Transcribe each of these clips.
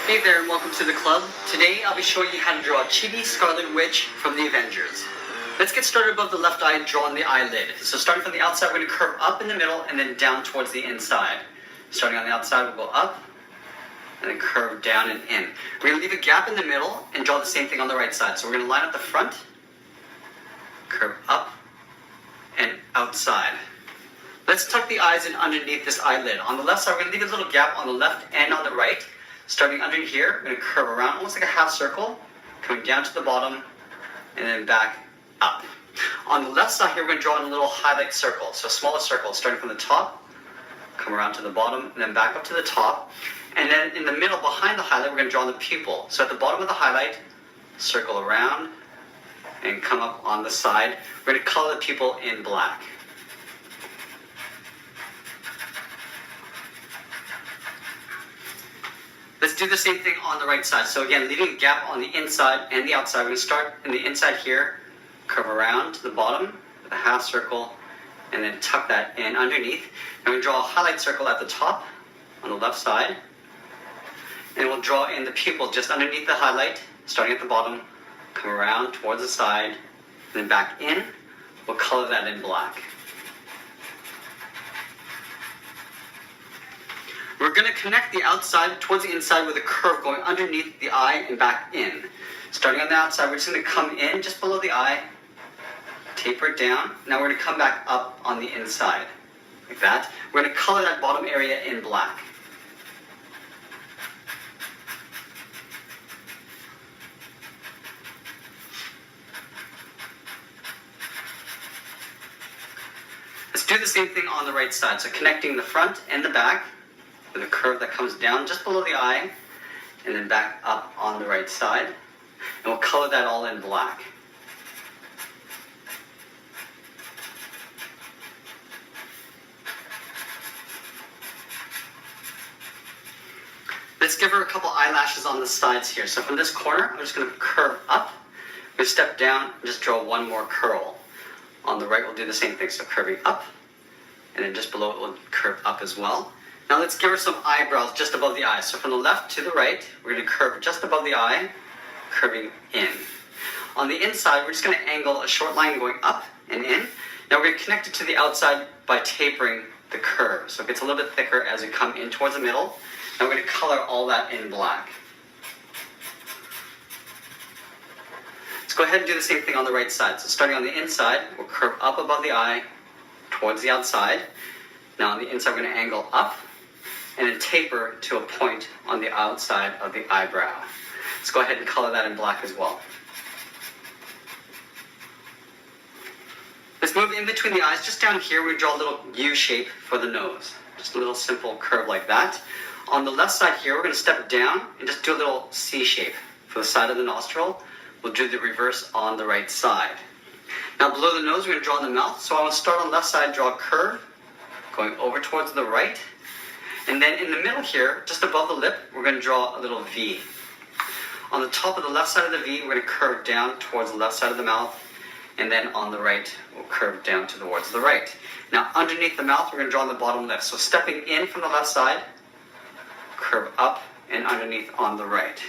Hey there and welcome to the club. Today I'll be showing you how to draw Chibi Scarlet Witch from the Avengers. Let's get started above the left eye and draw on the eyelid. So starting from the outside, we're going to curve up in the middle and then down towards the inside. Starting on the outside, we'll go up and then curve down and in. We're going to leave a gap in the middle and draw the same thing on the right side. So we're going to line up the front, curve up and outside. Let's tuck the eyes in underneath this eyelid. On the left side, we're going to leave a little gap on the left and on the right. Starting under here, we're going to curve around almost like a half circle, coming down to the bottom, and then back up. On the left side here, we're going to draw in a little highlight circle, so a smaller circle, starting from the top, come around to the bottom, and then back up to the top. And then in the middle, behind the highlight, we're going to draw the pupil. So at the bottom of the highlight, circle around, and come up on the side. We're going to color the pupil in black. Let's do the same thing on the right side. So again, leaving a gap on the inside and the outside. We're going to start in the inside here, curve around to the bottom with a half circle, and then tuck that in underneath. And we draw a highlight circle at the top on the left side. And we'll draw in the pupil just underneath the highlight, starting at the bottom, come around towards the side, and then back in. We'll color that in black. We're going to connect the outside towards the inside with a curve going underneath the eye and back in. Starting on the outside, we're just going to come in just below the eye, taper it down. Now we're going to come back up on the inside, like that. We're going to color that bottom area in black. Let's do the same thing on the right side. So connecting the front and the back with a curve that comes down just below the eye and then back up on the right side. And we'll color that all in black. Let's give her a couple eyelashes on the sides here. So from this corner, I'm just going to curve up. I'm going to step down and just draw one more curl. On the right, we'll do the same thing. So curving up, and then just below it, we'll curve up as well. Now let's give her some eyebrows just above the eye. So from the left to the right, we're going to curve just above the eye, curving in. On the inside, we're just going to angle a short line going up and in. Now we're going to connect it to the outside by tapering the curve. So it gets a little bit thicker as we come in towards the middle. Now we're going to color all that in black. Let's go ahead and do the same thing on the right side. So starting on the inside, we'll curve up above the eye towards the outside. Now on the inside, we're going to angle up and then taper to a point on the outside of the eyebrow. Let's go ahead and color that in black as well. Let's move in between the eyes. Just down here, we draw a little U shape for the nose. Just a little simple curve like that. On the left side here, we're going to step down and just do a little C shape for the side of the nostril. We'll do the reverse on the right side. Now below the nose, we're going to draw in the mouth. So I want to start on the left side, draw a curve, going over towards the right. And then in the middle here, just above the lip, we're going to draw a little V. On the top of the left side of the V, we're going to curve down towards the left side of the mouth. And then on the right, we'll curve down towards the right. Now underneath the mouth, we're going to draw on the bottom lip. So stepping in from the left side, curve up and underneath on the right.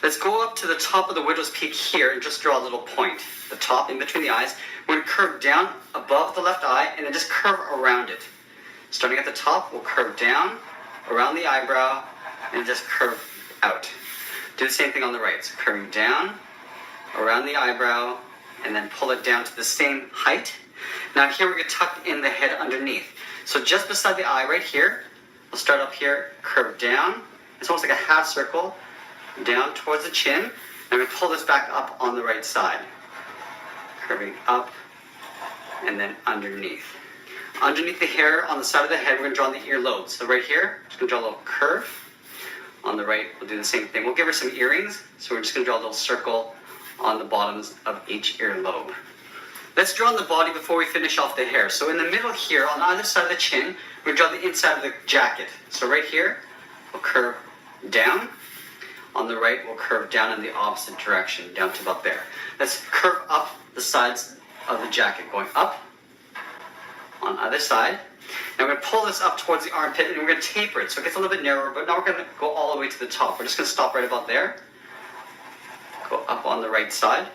Let's go up to the top of the widow's peak here and just draw a little point. The top in between the eyes. We're going to curve down above the left eye and then just curve around it. Starting at the top, we'll curve down around the eyebrow and just curve out. Do the same thing on the right. So curving down around the eyebrow and then pull it down to the same height. Now here we're going to tuck in the head underneath. So just beside the eye right here, we'll start up here, curve down. It's almost like a half circle down towards the chin. And we pull this back up on the right side. Curving up and then underneath. Underneath the hair on the side of the head, we're going to draw on the earlobe. So right here, just going to draw a little curve. On the right, we'll do the same thing. We'll give her some earrings. So we're just going to draw a little circle on the bottoms of each earlobe. Let's draw on the body before we finish off the hair. So in the middle here, on either side of the chin, we're going to draw the inside of the jacket. So right here, we'll curve down. On the right, we'll curve down in the opposite direction, down to about there. Let's curve up the sides of the jacket, going up on either side. Now we're going to pull this up towards the armpit and we're going to taper it so it gets a little bit narrower, but now we're going to go all the way to the top. We're just going to stop right about there. Go up on the right side.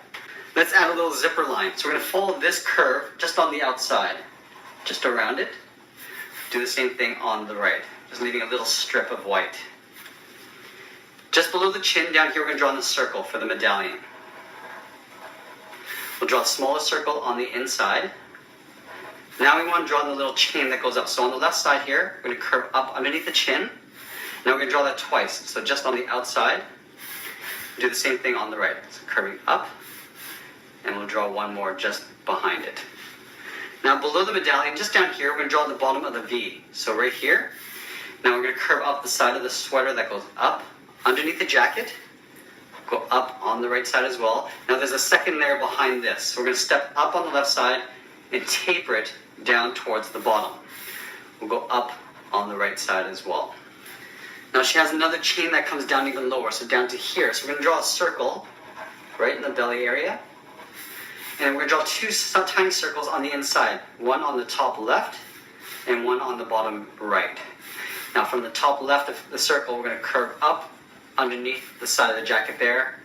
Let's add a little zipper line. So we're going to follow this curve just on the outside, just around it. Do the same thing on the right, just leaving a little strip of white. Just below the chin down here, we're going to draw in a circle for the medallion. We'll draw a smaller circle on the inside. Now we want to draw the little chain that goes up. So on the left side here, we're going to curve up underneath the chin. Now we're going to draw that twice. So just on the outside, do the same thing on the right. So curving up, and we'll draw one more just behind it. Now below the medallion, just down here, we're going to draw the bottom of the V. So right here, now we're going to curve up the side of the sweater that goes up underneath the jacket. Go up on the right side as well. Now there's a second layer behind this. So we're going to step up on the left side and taper it down towards the bottom. We'll go up on the right side as well. Now she has another chain that comes down even lower, so down to here. So we're going to draw a circle right in the belly area. And we're going to draw two tiny circles on the inside. One on the top left and one on the bottom right. Now from the top left of the circle, we're going to curve up underneath the side of the jacket there.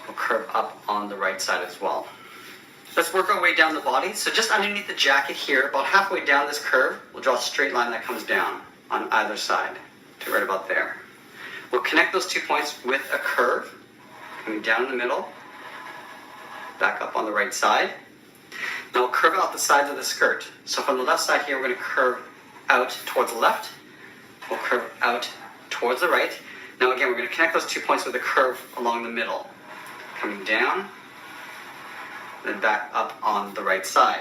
We'll curve up on the right side as well. Let's work our way down the body. So just underneath the jacket here, about halfway down this curve, we'll draw a straight line that comes down on either side to right about there. We'll connect those 2 points with a curve, coming down in the middle, back up on the right side. Now we'll curve out the sides of the skirt. So from the left side here, we're going to curve out towards the left. We'll curve out towards the right. Now again, we're going to connect those 2 points with a curve along the middle, coming down, then back up on the right side.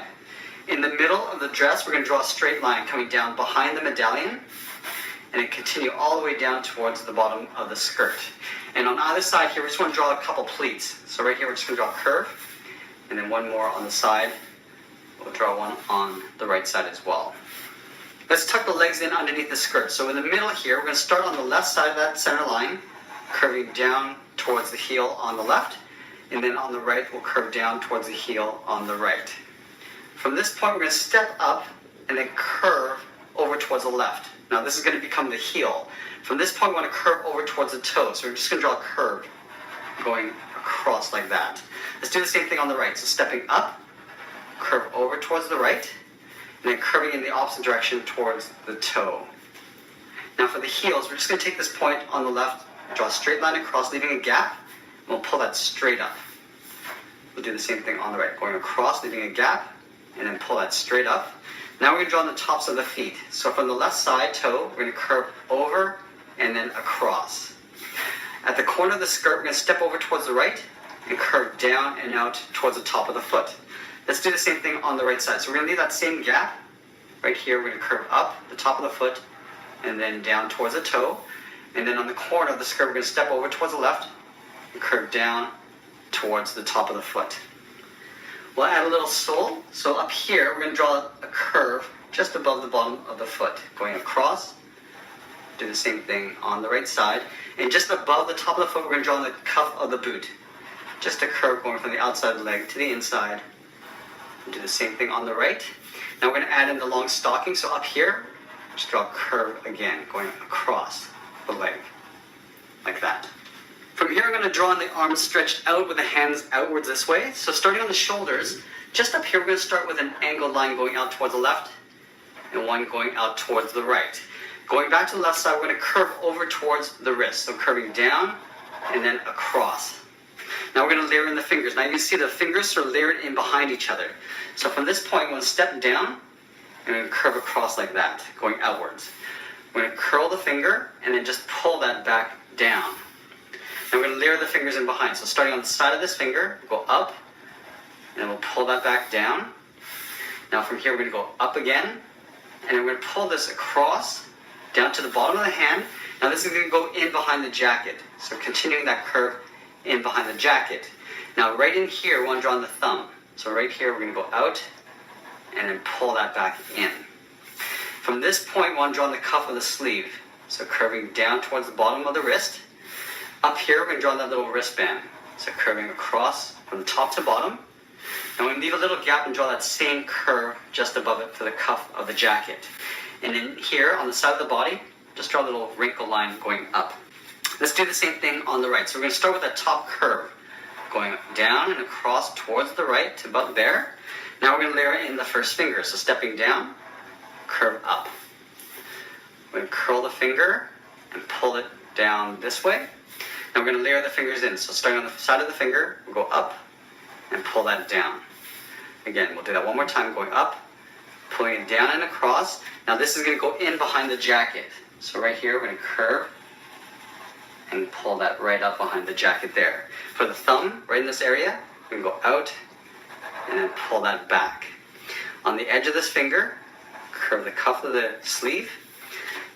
In the middle of the dress, we're going to draw a straight line coming down behind the medallion and then continue all the way down towards the bottom of the skirt. And on either side here, we just want to draw a couple pleats. So right here, we're just going to draw a curve and then one more on the side. We'll draw one on the right side as well. Let's tuck the legs in underneath the skirt. So in the middle here, we're going to start on the left side of that center line, curving down towards the heel on the left. And then on the right, we'll curve down towards the heel on the right. From this point, we're going to step up and then curve over towards the left. Now this is going to become the heel. From this point, we want to curve over towards the toe. So we're just going to draw a curve going across like that. Let's do the same thing on the right. So stepping up, curve over towards the right, and then curving in the opposite direction towards the toe. Now for the heels, we're just going to take this point on the left, draw a straight line across, leaving a gap. We'll pull that straight up. We'll do the same thing on the right, going across, leaving a gap, and then pull that straight up. Now we're going to draw on the tops of the feet. So from the left side toe, we're going to curve over and then across. At the corner of the skirt, we're going to step over towards the right and curve down and out towards the top of the foot. Let's do the same thing on the right side. So we're going to leave that same gap. Right here, we're going to curve up the top of the foot and then down towards the toe. And then on the corner of the skirt, we're going to step over towards the left and curve down towards the top of the foot. We'll add a little sole. So up here, we're going to draw a curve just above the bottom of the foot, going across. Do the same thing on the right side. And just above the top of the foot, we're going to draw the cuff of the boot. Just a curve going from the outside of the leg to the inside. Do the same thing on the right. Now we're going to add in the long stocking. So up here, just draw a curve again, going across the leg, like that. From here, I'm going to draw on the arms stretched out with the hands outwards this way. So starting on the shoulders, just up here, we're going to start with an angled line going out towards the left and one going out towards the right. Going back to the left side, we're going to curve over towards the wrist. So curving down and then across. Now we're going to layer in the fingers. Now you can see the fingers are layered in behind each other. So from this point, we're going to step down and we're going to curve across like that, going outwards. We're going to curl the finger and then just pull that back down. Now we're going to layer the fingers in behind. So starting on the side of this finger, go up, and then we'll pull that back down. Now from here, we're going to go up again, and then we're going to pull this across, down to the bottom of the hand. Now this is going to go in behind the jacket. So continuing that curve in behind the jacket. Now right in here, we want to draw on the thumb. So right here, we're going to go out, and then pull that back in. From this point, we want to draw on the cuff of the sleeve. So curving down towards the bottom of the wrist. Up here, we're going to draw that little wristband. So curving across from the top to bottom. And we're going to leave a little gap and draw that same curve just above it for the cuff of the jacket. And then here on the side of the body, just draw a little wrinkle line going up. Let's do the same thing on the right. So we're going to start with a top curve, going down and across towards the right to about there. Now we're going to layer in the first finger. So stepping down, curve up. We're going to curl the finger and pull it down this way. Now we're going to layer the fingers in. So starting on the side of the finger, we'll go up and pull that down. Again, we'll do that one more time, going up, pulling it down and across. Now this is going to go in behind the jacket. So right here, we're going to curve and pull that right up behind the jacket there. For the thumb, right in this area, we're going to go out and then pull that back. On the edge of this finger, curve the cuff of the sleeve.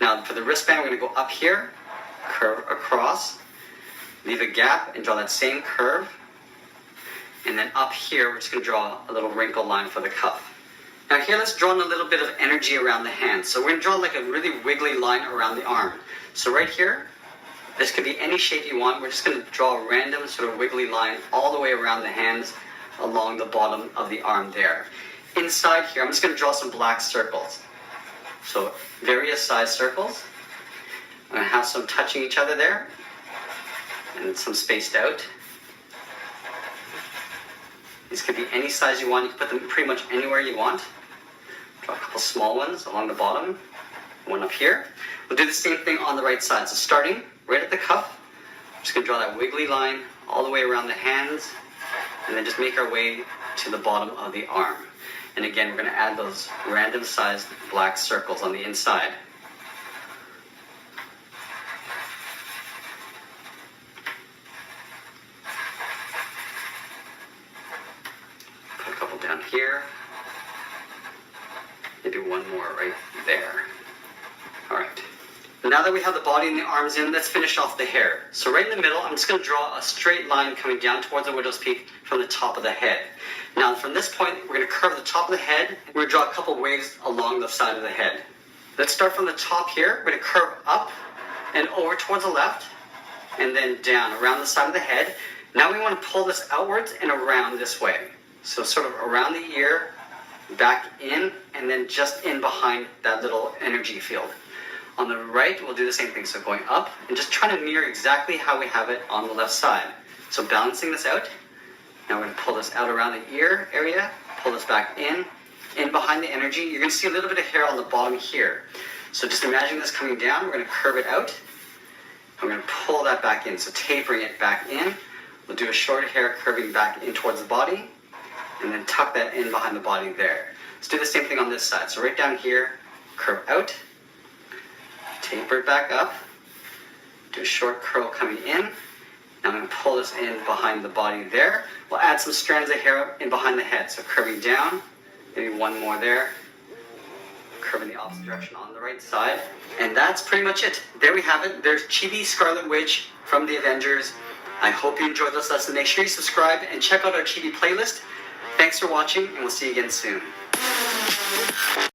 Now for the wristband, we're going to go up here, curve across, leave a gap and draw that same curve. And then up here, we're just going to draw a little wrinkle line for the cuff. Now here, let's draw in a little bit of energy around the hand. So we're going to draw like a really wiggly line around the arm. So right here, this could be any shape you want. We're just going to draw a random sort of wiggly line all the way around the hands along the bottom of the arm there. Inside here, I'm just going to draw some black circles. So various size circles. I'm going to have some touching each other there and some spaced out. These could be any size you want. You can put them pretty much anywhere you want. Draw a couple small ones along the bottom, one up here. We'll do the same thing on the right side. So starting right at the cuff, I'm just going to draw that wiggly line all the way around the hands, and then just make our way to the bottom of the arm. And again, we're going to add those random sized black circles on the inside. Put a couple down here. Maybe one more right there. All right. Now that we have the body and the arms in, let's finish off the hair. So right in the middle, I'm just going to draw a straight line coming down towards the widow's peak from the top of the head. Now from this point, we're going to curve the top of the head. We're going to draw a couple waves along the side of the head. Let's start from the top here. We're going to curve up and over towards the left, and then down around the side of the head. Now we want to pull this outwards and around this way. So sort of around the ear, back in, and then just in behind that little energy field. On the right, we'll do the same thing. So going up and just trying to mirror exactly how we have it on the left side. So balancing this out. Now we're going to pull this out around the ear area, pull this back in behind the energy. You're going to see a little bit of hair on the bottom here. So just imagine this coming down. We're going to curve it out. And we're going to pull that back in. So tapering it back in. We'll do a short hair curving back in towards the body, and then tuck that in behind the body there. Let's do the same thing on this side. So right down here, curve out. Taper it back up, do a short curl coming in. Now I'm going to pull this in behind the body there. We'll add some strands of hair in behind the head. So curving down, maybe one more there. Curving the opposite direction on the right side. And that's pretty much it. There we have it. There's Chibi Scarlet Witch from the Avengers. I hope you enjoyed this lesson. Make sure you subscribe and check out our Chibi playlist. Thanks for watching, and we'll see you again soon.